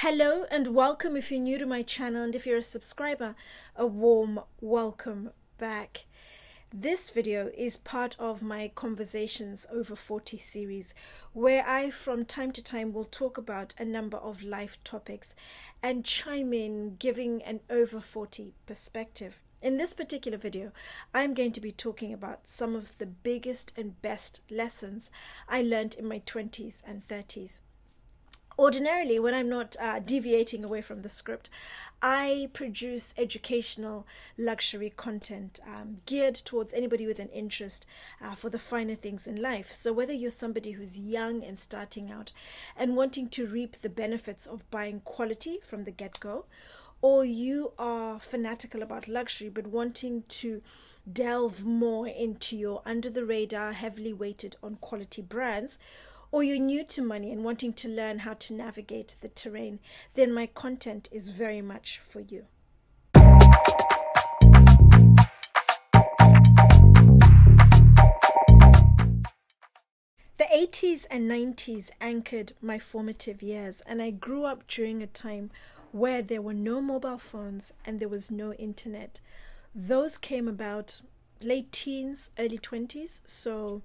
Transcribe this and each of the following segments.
Hello and welcome if you're new to my channel, and if you're a subscriber, a warm welcome back. This video is part of my Conversations Over 40 series, where I from time to time will talk about a number of life topics and chime in giving an over 40 perspective. In this particular video, I'm going to be talking about some of the biggest and best lessons I learned in my 20s and 30s. Ordinarily, when I'm not deviating away from the script, I produce educational luxury content geared towards anybody with an interest for the finer things in life. So whether you're somebody who's young and starting out and wanting to reap the benefits of buying quality from the get-go, or you are fanatical about luxury but wanting to delve more into your under-the-radar, heavily weighted on quality brands, or you're new to money and wanting to learn how to navigate the terrain, then my content is very much for you. The 80s and 90s anchored my formative years, and I grew up during a time where there were no mobile phones and there was no internet. Those came about late teens, early 20s, so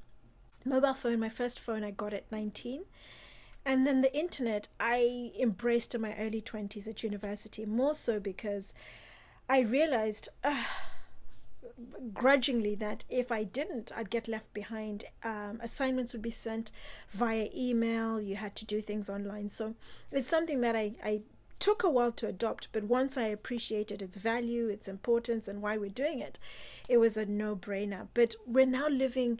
mobile phone, my first phone I got at 19. And then the internet I embraced in my early 20s at university, more so because I realized grudgingly that if I didn't, I'd get left behind. Assignments would be sent via email. You had to do things online. So it's something that I took a while to adopt, but once I appreciated its value, its importance, and why we're doing it, it was a no-brainer. But we're now living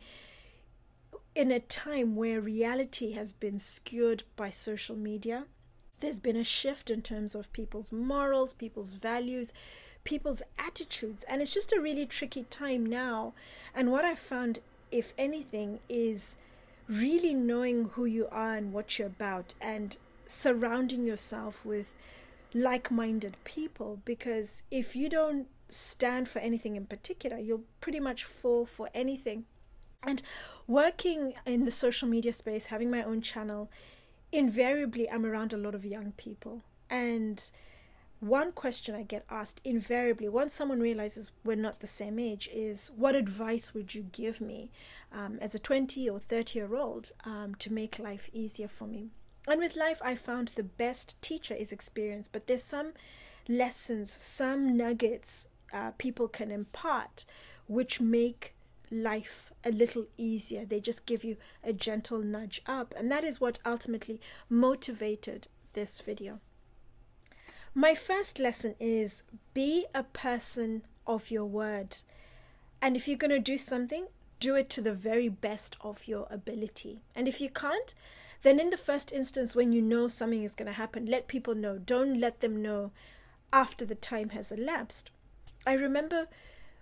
in a time where reality has been skewed by social media. There's been a shift in terms of people's morals, people's values, people's attitudes, and it's just a really tricky time now. And what I found, if anything, is really knowing who you are and what you're about, and surrounding yourself with like-minded people, because if you don't stand for anything in particular, you'll pretty much fall for anything. And working in the social media space, having my own channel, invariably I'm around a lot of young people. And one question I get asked invariably, once someone realizes we're not the same age, is what advice would you give me as a 20 or 30-year-old to make life easier for me? And with life, I found the best teacher is experience, but there's some lessons, some nuggets people can impart which make life a little easier. They just give you a gentle nudge up, and that is what ultimately motivated this video. My first lesson is be a person of your word, and if you're going to do something, do it to the very best of your ability. And if you can't, then in the first instance, when you know something is going to happen, let people know. Don't let them know after the time has elapsed. I remember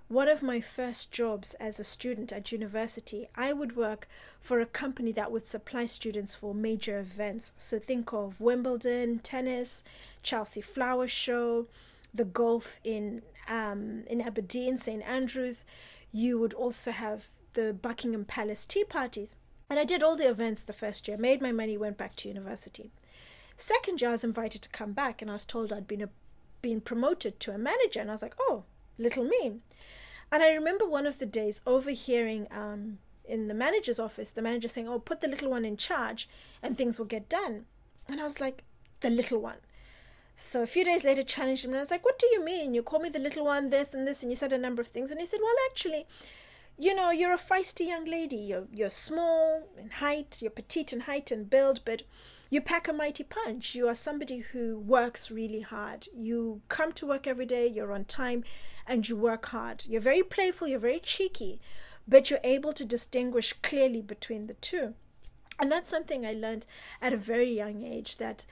one of my first jobs as a student at university, I would work for a company that would supply students for major events. So think of Wimbledon, tennis, Chelsea Flower Show, the golf in Aberdeen, St. Andrews. You would also have the Buckingham Palace tea parties. And I did all the events the first year, made my money, went back to university. Second year, I was invited to come back, and I was told I'd been promoted to a manager. And I was like, oh, little me. And I remember one of the days overhearing in the manager's office, the manager saying, oh, put the little one in charge and things will get done. And I was like, the little one. So a few days later, challenged him, and I was like, what do you mean? You call me the little one, this and this, and you said a number of things. And he said, well, actually, you know, you're a feisty young lady. You're small in height, you're petite in height and build, but you pack a mighty punch. You are somebody who works really hard. You come to work every day, you're on time, and you work hard. You're very playful, you're very cheeky, but you're able to distinguish clearly between the two. And that's something I learned at a very young age, that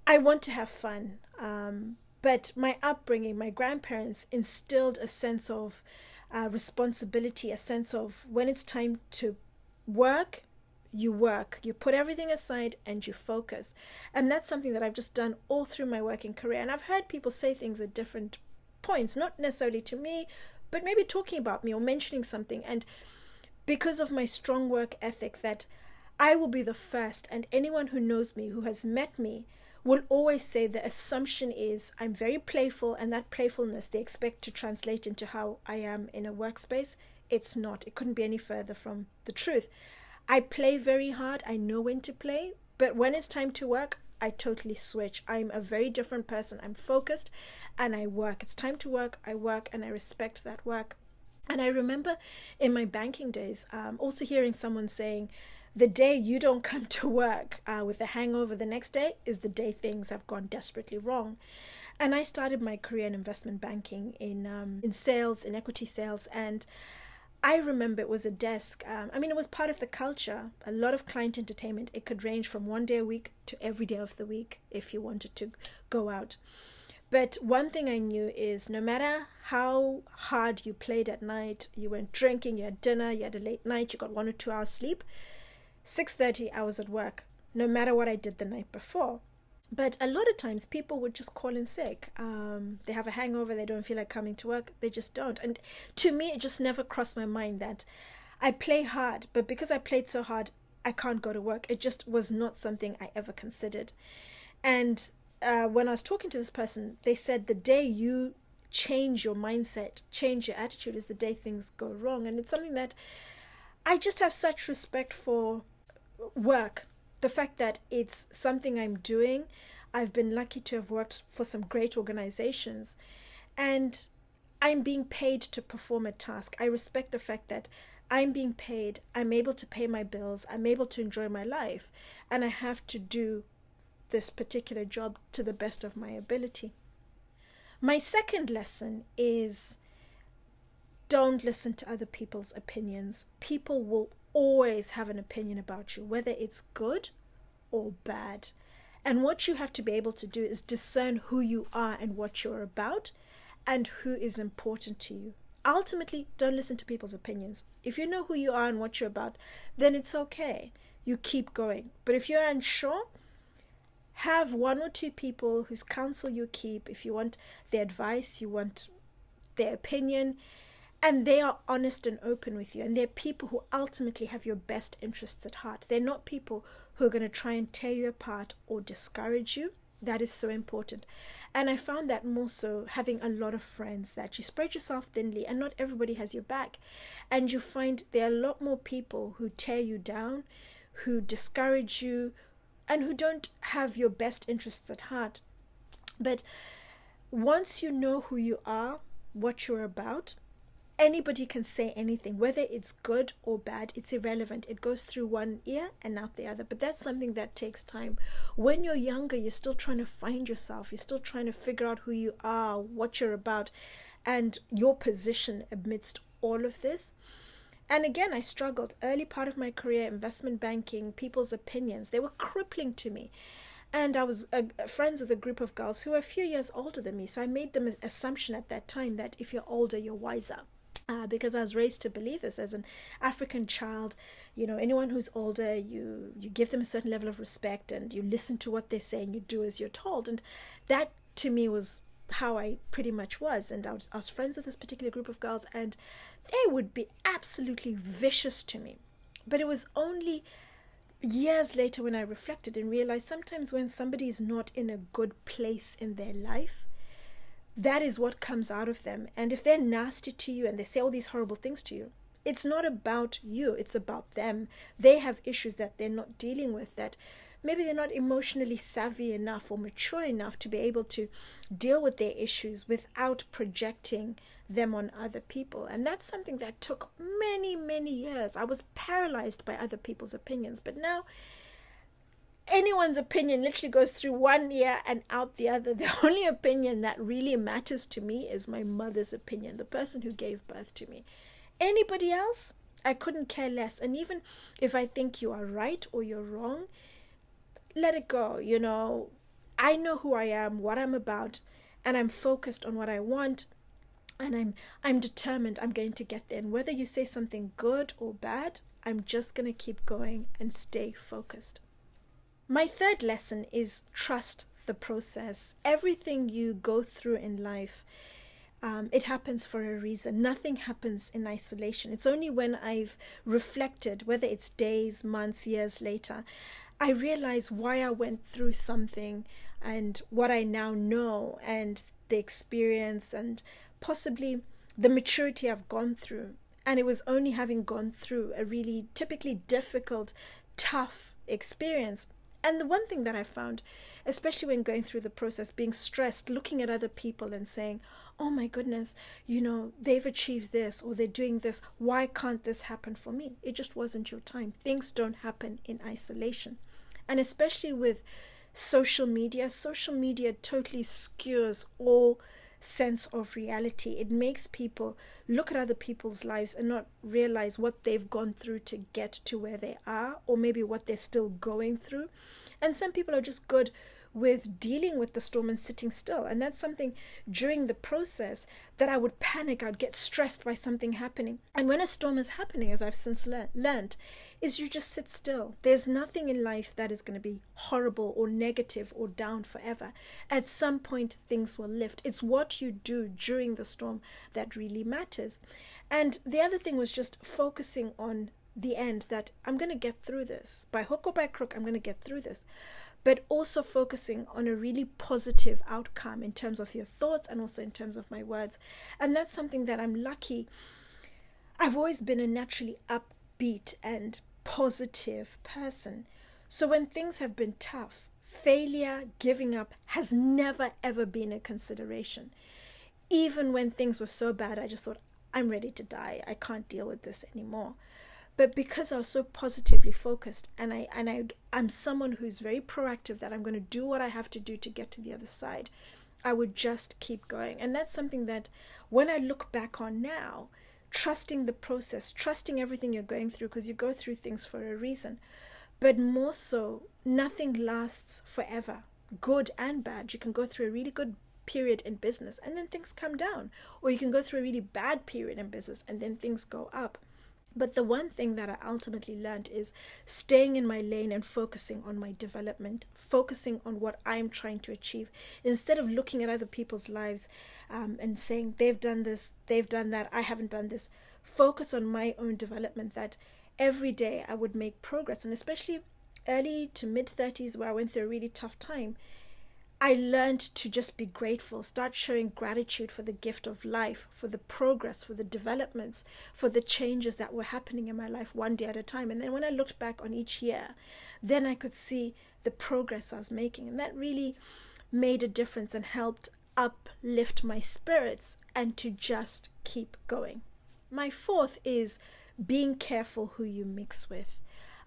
I want to have fun. But my upbringing, my grandparents instilled a sense of responsibility, a sense of when it's time to work, you put everything aside and you focus. And that's something that I've just done all through my working career. And I've heard people say things at different points, not necessarily to me, but maybe talking about me or mentioning something. And because of my strong work ethic, that I will be the first, and anyone who knows me, who has met me, will always say the assumption is I'm very playful, and that playfulness they expect to translate into how I am in a workspace. It's not. It couldn't be any further from the truth. I play very hard. I know when to play, but when it's time to work, I totally switch. I'm a very different person. I'm focused and I work. It's time to work. I work and I respect that work. And I remember in my banking days, also hearing someone saying, the day you don't come to work with a hangover the next day is the day things have gone desperately wrong. And I started my career in investment banking in sales, in equity sales. And I remember it was a desk. It was part of the culture, a lot of client entertainment. It could range from one day a week to every day of the week if you wanted to go out. But one thing I knew is no matter how hard you played at night, you went drinking, you had dinner, you had a late night, you got 1 or 2 hours sleep, 6:30 I was at work, no matter what I did the night before. But a lot of times people would just call in sick. They have a hangover, they don't feel like coming to work, they just don't. And to me, it just never crossed my mind that I play hard, but because I played so hard, I can't go to work. It just was not something I ever considered. And when I was talking to this person, they said the day you change your mindset, change your attitude is the day things go wrong. And it's something that I just have such respect for work. The fact that it's something I'm doing. I've been lucky to have worked for some great organizations, and I'm being paid to perform a task. I respect the fact that I'm being paid, I'm able to pay my bills, I'm able to enjoy my life, and I have to do this particular job to the best of my ability. My second lesson is don't listen to other people's opinions. People will always have an opinion about you, whether it's good or bad. And what you have to be able to do is discern who you are and what you're about and who is important to you. Ultimately, don't listen to people's opinions. If you know who you are and what you're about, then it's okay. You keep going. But if you're unsure, have 1 or 2 people whose counsel you keep. If you want their advice, you want their opinion, and they are honest and open with you, and they're people who ultimately have your best interests at heart. They're not people who are going to try and tear you apart or discourage you. That is so important. And I found that more so having a lot of friends, that you spread yourself thinly and not everybody has your back. And you find there are a lot more people who tear you down, who discourage you, and who don't have your best interests at heart. But once you know who you are, what you're about, anybody can say anything, whether it's good or bad, it's irrelevant. It goes through one ear and out the other. But that's something that takes time. When you're younger, you're still trying to find yourself. You're still trying to figure out who you are, what you're about, and your position amidst all of this. And again, I struggled. Early part of my career, investment banking, people's opinions, they were crippling to me. And I was friends with a group of girls who were a few years older than me. So I made them an assumption at that time that if you're older, you're wiser. Because I was raised to believe this as an African child. You know, anyone who's older, you give them a certain level of respect and you listen to what they say and you do as you're told. And that to me was how I pretty much was. And I was friends with this particular group of girls, and they would be absolutely vicious to me. But it was only years later when I reflected and realized sometimes when somebody is not in a good place in their life, that is what comes out of them. And if they're nasty to you and they say all these horrible things to you, it's not about you, it's about them. They have issues that they're not dealing with, that maybe they're not emotionally savvy enough or mature enough to be able to deal with their issues without projecting them on other people. And that's something that took many, many years. I was paralyzed by other people's opinions. But now, anyone's opinion literally goes through one ear and out the other. The only opinion that really matters to me is my mother's opinion, the person who gave birth to me. Anybody else, I couldn't care less. And even if I think you are right or you're wrong, let it go. You know, I know who I am, what I'm about, and I'm focused on what I want, and I'm determined I'm going to get there. And whether you say something good or bad, I'm just going to keep going and stay focused. My third lesson is trust the process. Everything you go through in life, it happens for a reason. Nothing happens in isolation. It's only when I've reflected, whether it's days, months, years later, I realize why I went through something. and what I now know, and the experience, and possibly the maturity I've gone through. And it was only having gone through a really typically difficult, tough experience. And the one thing that I found, especially when going through the process, being stressed, looking at other people and saying, oh my goodness, they've achieved this, or they're doing this. Why can't this happen for me? It just wasn't your time. Things don't happen in isolation. And especially with social media totally skewers all sense of reality. It makes people look at other people's lives and not realize what they've gone through to get to where they are, or maybe what they're still going through. And some people are just good with dealing with the storm and sitting still. And that's something during the process that I would panic. I'd get stressed by something happening. And when a storm is happening, as I've since learned, is you just sit still. There's nothing in life that is going to be horrible or negative or down forever. At some point, things will lift. It's what you do during the storm that really matters. And the other thing was just focusing on the end, that I'm going to get through this. By hook or by crook, I'm going to get through this. But also focusing on a really positive outcome in terms of your thoughts and also in terms of my words. And that's something that I'm lucky. I've always been a naturally upbeat and positive person. So when things have been tough, failure, giving up has never ever been a consideration. Even when things were so bad, I just thought, I'm ready to die. I can't deal with this anymore. But because I was so positively focused, and I'm someone who's very proactive, that I'm going to do what I have to do to get to the other side, I would just keep going. And that's something that when I look back on now, trusting the process, trusting everything you're going through, because you go through things for a reason. But more so, nothing lasts forever, good and bad. You can go through a really good period in business and then things come down, or you can go through a really bad period in business and then things go up. But the one thing that I ultimately learned is staying in my lane and focusing on my development, focusing on what I'm trying to achieve, instead of looking at other people's lives and saying, they've done this, they've done that, I haven't done this. Focus on my own development, that every day I would make progress. And especially early to mid-30s, where I went through a really tough time, I learned to just be grateful, start showing gratitude for the gift of life, for the progress, for the developments, for the changes that were happening in my life one day at a time. And then when I looked back on each year, then I could see the progress I was making. And that really made a difference and helped uplift my spirits and to just keep going. My fourth is being careful who you mix with.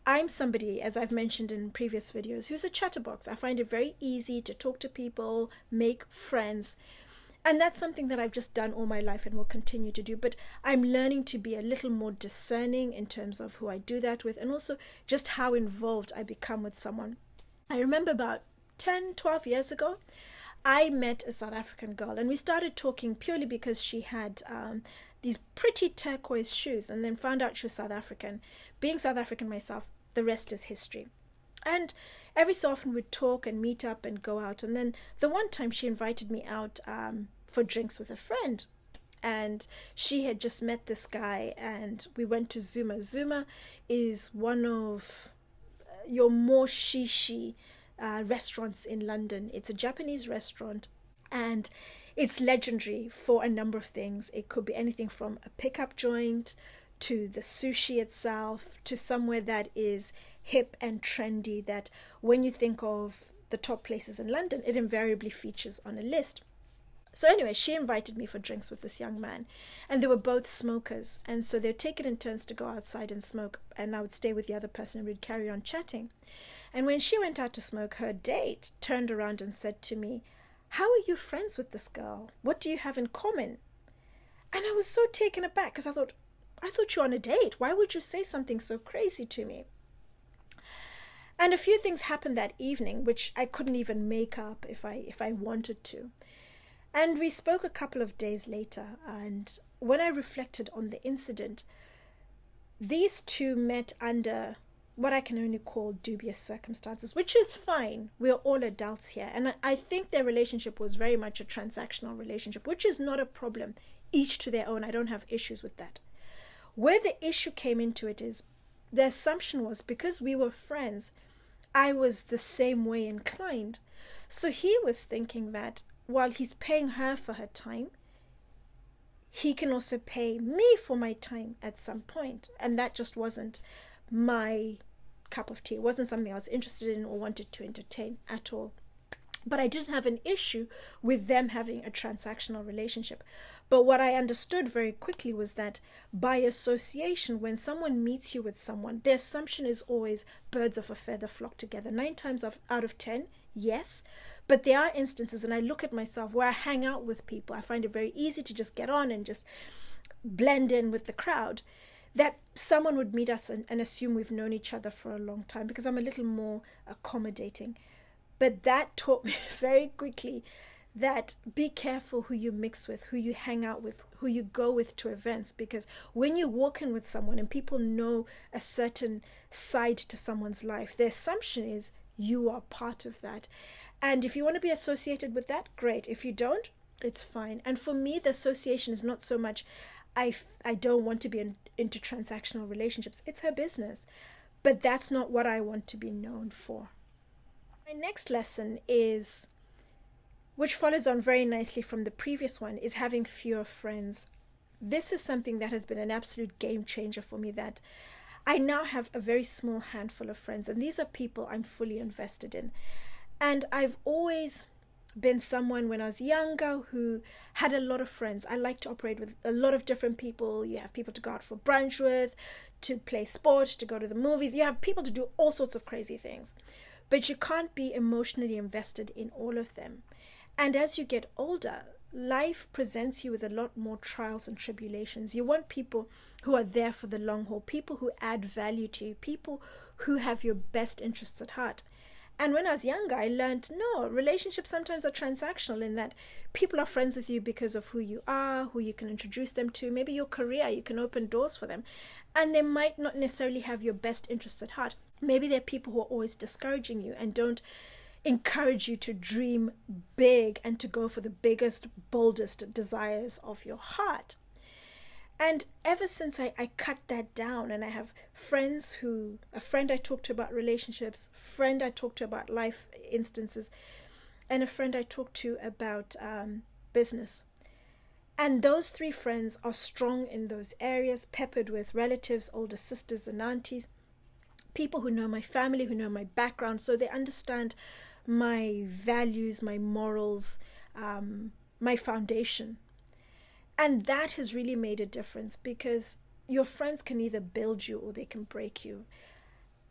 I'm somebody, as I've mentioned in previous videos, who's a chatterbox. I find it very easy to talk to people, make friends. And that's something that I've just done all my life and will continue to do. But I'm learning to be a little more discerning in terms of who I do that with, and also just how involved I become with someone. I remember about 10, 12 years ago, I met a South African girl, and we started talking purely because she had these pretty turquoise shoes, and then found out she was South African. Being South African myself, the rest is history. And every so often we'd talk and meet up and go out. And then the one time she invited me out for drinks with a friend. And she had just met this guy, and we went to Zuma. Zuma is one of your more shishi restaurants in London. It's a Japanese restaurant, and it's legendary for a number of things. It could be anything from a pickup joint to the sushi itself, to somewhere that is hip and trendy, that when you think of the top places in London, it invariably features on a list. So anyway, she invited me for drinks with this young man, and they were both smokers, and so they'd take it in turns to go outside and smoke, and I would stay with the other person and we'd carry on chatting. And when she went out to smoke, her date turned around and said to me, "How are you friends with this girl? What do you have in common?" And I was so taken aback, because I thought you were on a date. Why would you say something so crazy to me? And a few things happened that evening, which I couldn't even make up if I wanted to. And we spoke a couple of days later, and when I reflected on the incident, these two met under what I can only call dubious circumstances, which is fine. We're all adults here. And I think their relationship was very much a transactional relationship, which is not a problem. Each to their own. I don't have issues with that. Where the issue came into it is, the assumption was because we were friends, I was the same way inclined. So he was thinking that while he's paying her for her time, he can also pay me for my time at some point. And that just wasn't my cup of tea. It wasn't something I was interested in or wanted to entertain at all. But I didn't have an issue with them having a transactional relationship. But what I understood very quickly was that by association, when someone meets you with someone, the assumption is always birds of a feather flock together. 9 times out of 10, yes. But there are instances, and I look at myself, where I hang out with people. I find it very easy to just get on and just blend in with the crowd, that someone would meet us and assume we've known each other for a long time, because I'm a little more accommodating. But that taught me very quickly that be careful who you mix with, who you hang out with, who you go with to events, because when you walk in with someone and people know a certain side to someone's life, the assumption is you are part of that. And if you want to be associated with that, great. If you don't, it's fine. And for me, the association is not so much I don't want to be into transactional relationships. It's her business. But that's not what I want to be known for. My next lesson is, which follows on very nicely from the previous one, is having fewer friends. This is something that has been an absolute game changer for me, that I now have a very small handful of friends, and these are people I'm fully invested in. And I've always been someone when I was younger who had a lot of friends. I like to operate with a lot of different people. You have people to go out for brunch with, to play sports, to go to the movies. You have people to do all sorts of crazy things. But you can't be emotionally invested in all of them. And as you get older, life presents you with a lot more trials and tribulations. You want people who are there for the long haul, people who add value to you, people who have your best interests at heart. And when I was younger, I learned, no, relationships sometimes are transactional, in that people are friends with you because of who you are, who you can introduce them to, maybe your career, you can open doors for them. And they might not necessarily have your best interests at heart. Maybe they're people who are always discouraging you and don't encourage you to dream big and to go for the biggest, boldest desires of your heart. And ever since I cut that down, and I have friends a friend I talk to about relationships, friend I talk to about life instances, and a friend I talk to about business. And those 3 friends are strong in those areas, peppered with relatives, older sisters and aunties, people who know my family, who know my background, so they understand my values, my morals, my foundation. And that has really made a difference, because your friends can either build you or they can break you.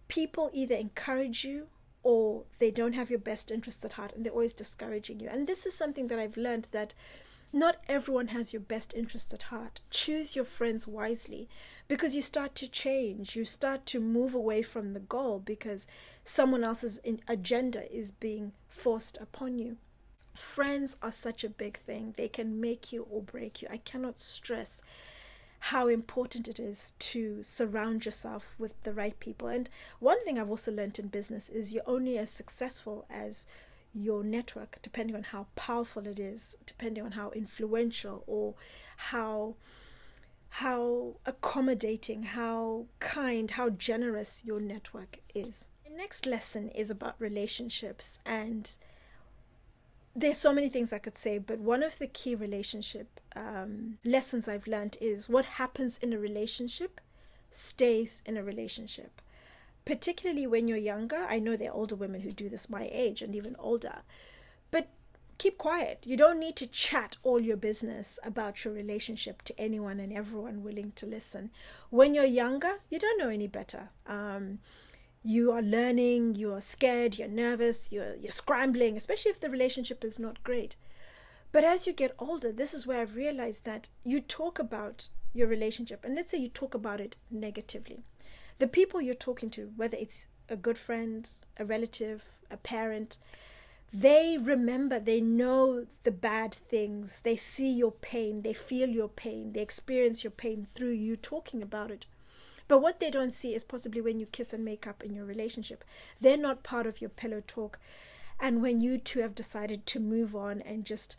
People either encourage you or they don't have your best interests at heart, and they're always discouraging you. And this is something that I've learned, that not everyone has your best interests at heart. Choose your friends wisely, because you start to change. You start to move away from the goal because someone else's agenda is being forced upon you. Friends are such a big thing. They can make you or break you. I cannot stress how important it is to surround yourself with the right people. And one thing I've also learned in business is you're only as successful as your network, depending on how powerful it is, depending on how influential or how accommodating, how kind, how generous your network is. The next lesson is about relationships, and there's so many things I could say, but one of the key relationship lessons I've learned is what happens in a relationship stays in a relationship. Particularly when you're younger. I know there are older women who do this my age and even older. But keep quiet. You don't need to chat all your business about your relationship to anyone and everyone willing to listen. When you're younger, you don't know any better. You are learning, you are scared, you're nervous, you're scrambling, especially if the relationship is not great. But as you get older, this is where I've realized that you talk about your relationship, and let's say you talk about it negatively. The people you're talking to, whether it's a good friend, a relative, a parent, they remember, they know the bad things, they see your pain, they feel your pain, they experience your pain through you talking about it. But what they don't see is possibly when you kiss and make up in your relationship. They're not part of your pillow talk. And when you two have decided to move on and just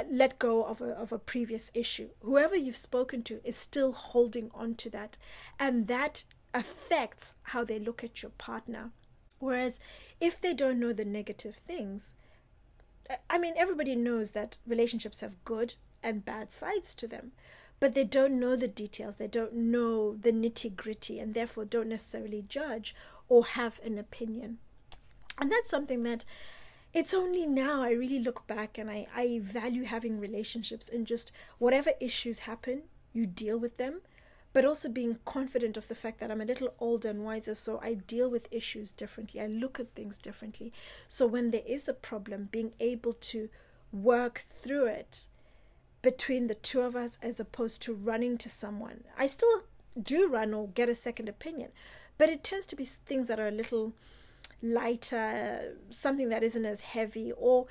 let go of a previous issue, whoever you've spoken to is still holding on to that. And that affects how they look at your partner. Whereas if they don't know the negative things, I mean, everybody knows that relationships have good and bad sides to them, but they don't know the details, they don't know the nitty-gritty, and therefore don't necessarily judge or have an opinion. And that's something that it's only now I really look back and I value having relationships, and just whatever issues happen, you deal with them, but also being confident of the fact that I'm a little older and wiser, so I deal with issues differently. I look at things differently. So when there is a problem, being able to work through it between the two of us, as opposed to running to someone. I still do run or get a second opinion, but it tends to be things that are a little lighter, something that isn't as heavy, or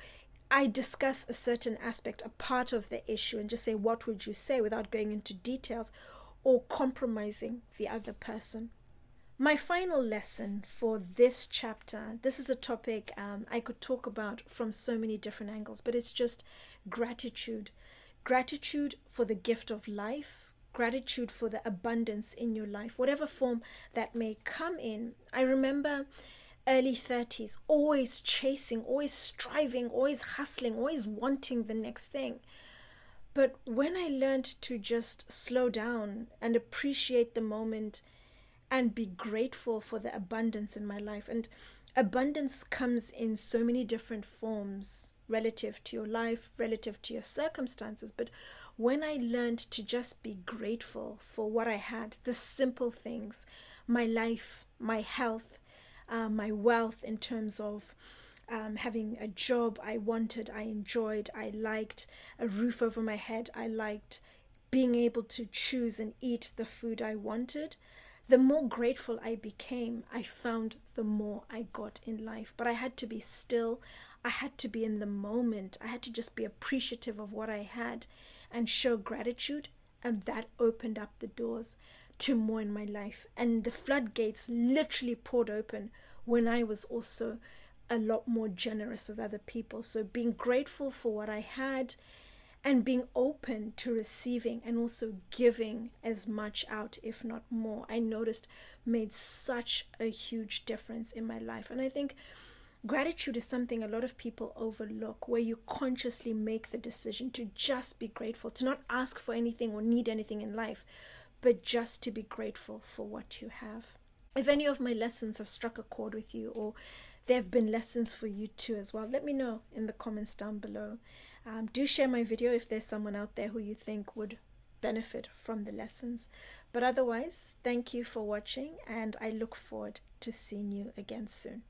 I discuss a certain aspect, a part of the issue, and just say, what would you say, without going into details or compromising the other person. My final lesson for this chapter, this is a topic I could talk about from so many different angles, but it's just gratitude. Gratitude for the gift of life, gratitude for the abundance in your life, whatever form that may come in. I remember early 30s, always chasing, always striving, always hustling, always wanting the next thing. But when I learned to just slow down and appreciate the moment and be grateful for the abundance in my life, and abundance comes in so many different forms relative to your life, relative to your circumstances. But when I learned to just be grateful for what I had, the simple things, my life, my health, my wealth in terms of having a job I wanted, I enjoyed, I liked, a roof over my head, I liked, being able to choose and eat the food I wanted, the more grateful I became, I found the more I got in life. But I had to be still, I had to be in the moment, I had to just be appreciative of what I had and show gratitude, and that opened up the doors to more in my life. And the floodgates literally poured open when I was also a lot more generous with other people. So being grateful for what I had and being open to receiving and also giving as much out, if not more, I noticed made such a huge difference in my life. And I think gratitude is something a lot of people overlook, where you consciously make the decision to just be grateful, to not ask for anything or need anything in life, but just to be grateful for what you have. If any of my lessons have struck a chord with you, or there have been lessons for you too as well, let me know in the comments down below. Do share my video if there's someone out there who you think would benefit from the lessons. But otherwise, thank you for watching, and I look forward to seeing you again soon.